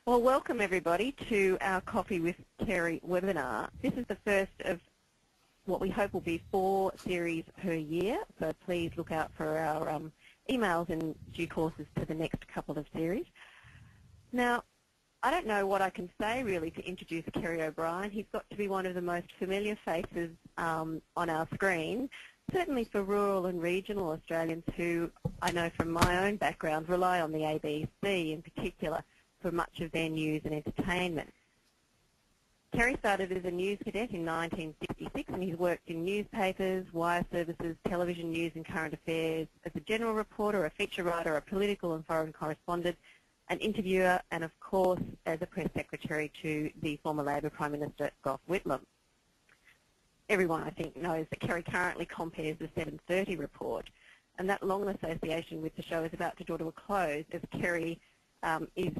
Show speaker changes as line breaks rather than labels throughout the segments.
Well, welcome everybody to our Coffee with Kerry webinar. This is the first of what we hope will be 4 series per year, so please look out for our emails in due courses to the next couple of series. Now, I don't know what I can say really to introduce Kerry O'Brien. He's got to be one of the most familiar faces on our screen, certainly for rural and regional Australians who I know from my own background rely on the ABC in particular for much of their news and entertainment. Kerry started as a news cadet in 1966 and he's worked in newspapers, wire services, television news and current affairs as a general reporter, a feature writer, a political and foreign correspondent, an interviewer and of course as a press secretary to the former Labor Prime Minister Gough Whitlam. Everyone I think knows that Kerry currently compares the 7:30 report, and that long association with the show is about to draw to a close as Kerry is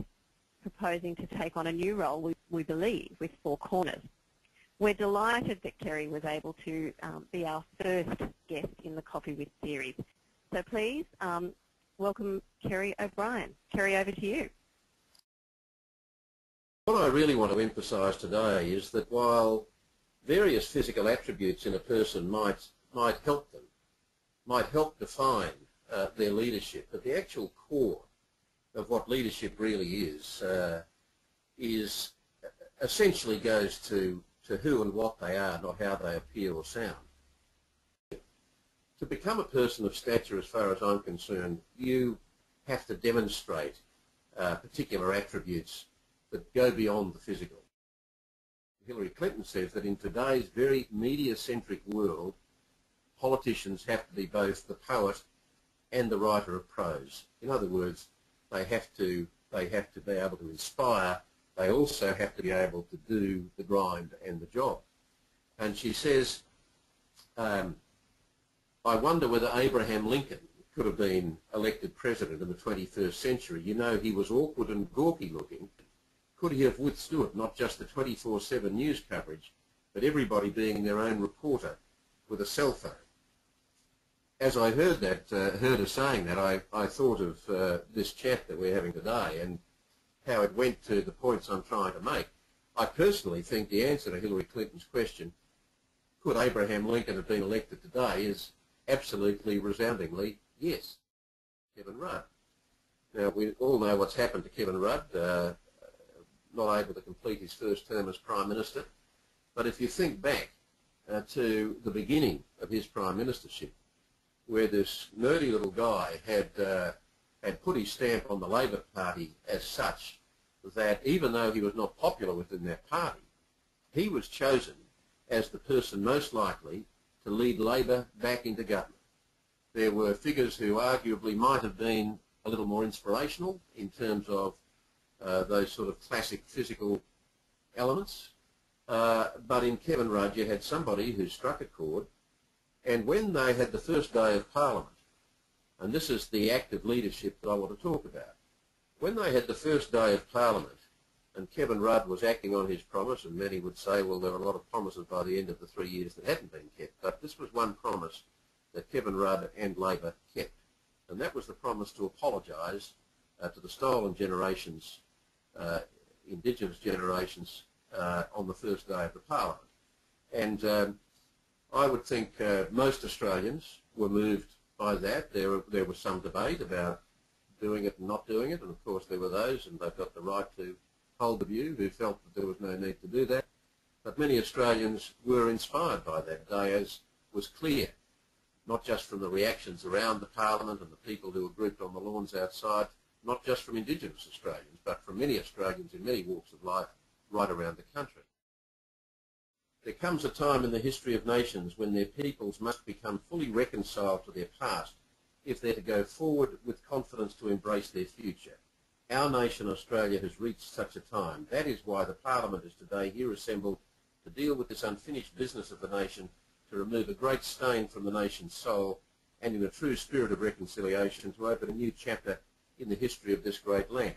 proposing to take on a new role, we believe, with Four Corners. We're delighted that Kerry was able to be our first guest in the Coffee With series. So please welcome Kerry O'Brien. Kerry, over to you.
What I really want to emphasise today is that while various physical attributes in a person might help them, might help define their leadership, but the actual core of what leadership really is essentially goes to who and what they are, not how they appear or sound. To become a person of stature, as far as I'm concerned, you have to demonstrate particular attributes that go beyond the physical. Hillary Clinton says that in today's very media-centric world, politicians have to be both the poet and the writer of prose. In other words, they have to be able to inspire. They also have to be able to do the grind and the job. And she says, I wonder whether Abraham Lincoln could have been elected president in the 21st century. You know, he was awkward and gawky looking. Could he have withstood not just the 24/7 news coverage, but everybody being their own reporter with a cell phone? As I heard her saying that, I thought of this chat that we're having today and how it went to the points I'm trying to make. I personally think the answer to Hillary Clinton's question, could Abraham Lincoln have been elected today, is absolutely resoundingly yes. Kevin Rudd. Now, we all know what's happened to Kevin Rudd, not able to complete his first term as Prime Minister. But if you think back to the beginning of his Prime Ministership, where this nerdy little guy had put his stamp on the Labor Party as such that even though he was not popular within that party, he was chosen as the person most likely to lead Labor back into government. There were figures who arguably might have been a little more inspirational in terms of those sort of classic physical elements, but in Kevin Rudd you had somebody who struck a chord. And when they had the first day of Parliament, and this is the active leadership that I want to talk about, when they had the first day of Parliament and Kevin Rudd was acting on his promise, and many would say, well, there were a lot of promises by the end of the 3 years that hadn't been kept, but this was one promise that Kevin Rudd and Labor kept, and that was the promise to apologise to the stolen generations, Indigenous generations, on the first day of the Parliament. And I would think most Australians were moved by that. There was some debate about doing it and not doing it, and of course there were those, and they've got the right to hold the view, who felt that there was no need to do that. But many Australians were inspired by that day, as was clear, not just from the reactions around the Parliament and the people who were grouped on the lawns outside, not just from Indigenous Australians, but from many Australians in many walks of life right around the country. There comes a time in the history of nations when their peoples must become fully reconciled to their past if they're to go forward with confidence to embrace their future. Our nation, Australia, has reached such a time. That is why the Parliament is today here assembled to deal with this unfinished business of the nation, to remove a great stain from the nation's soul, and in a true spirit of reconciliation to open a new chapter in the history of this great land.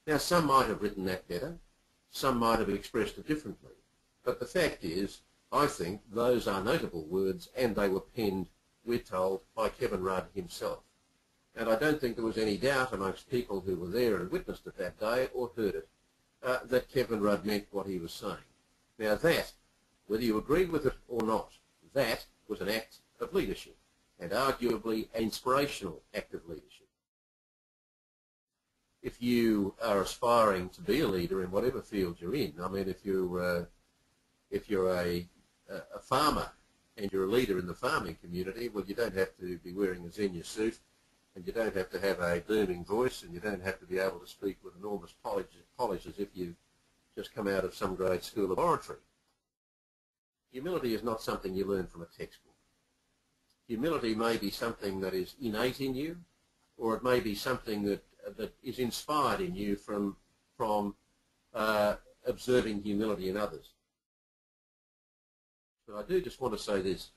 Now, some might have written that better, some might have expressed it differently. But the fact is, I think those are notable words, and they were penned, we're told, by Kevin Rudd himself. And I don't think there was any doubt amongst people who were there and witnessed it that day or heard it that Kevin Rudd meant what he was saying. Now that, whether you agree with it or not, that was an act of leadership, and arguably an inspirational act of leadership. If you are aspiring to be a leader in whatever field you're in, I mean, if you're a farmer and you're a leader in the farming community, well, you don't have to be wearing a Xenia suit, and you don't have to have a booming voice, and you don't have to be able to speak with enormous polish as if you've just come out of some grade school laboratory. Humility is not something you learn from a textbook. Humility may be something that is innate in you, or it may be something that is inspired in you from observing humility in others. But I do just want to say this.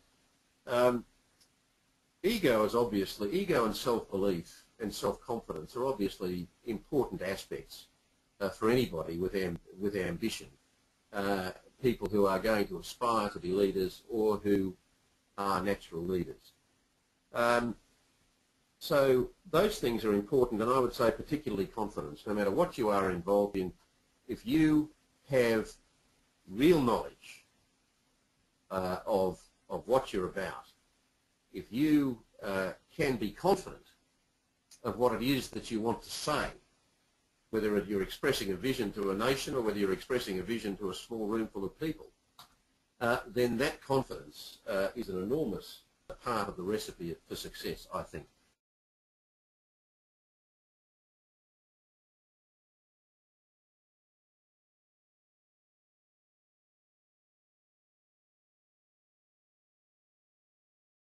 Ego and self-belief and self-confidence are obviously important aspects for anybody with ambition. People who are going to aspire to be leaders or who are natural leaders. So those things are important, and I would say particularly confidence. No matter what you are involved in, if you have real knowledge of what you're about, if you can be confident of what it is that you want to say, whether you're expressing a vision to a nation or whether you're expressing a vision to a small room full of people, then that confidence is an enormous part of the recipe for success, I think.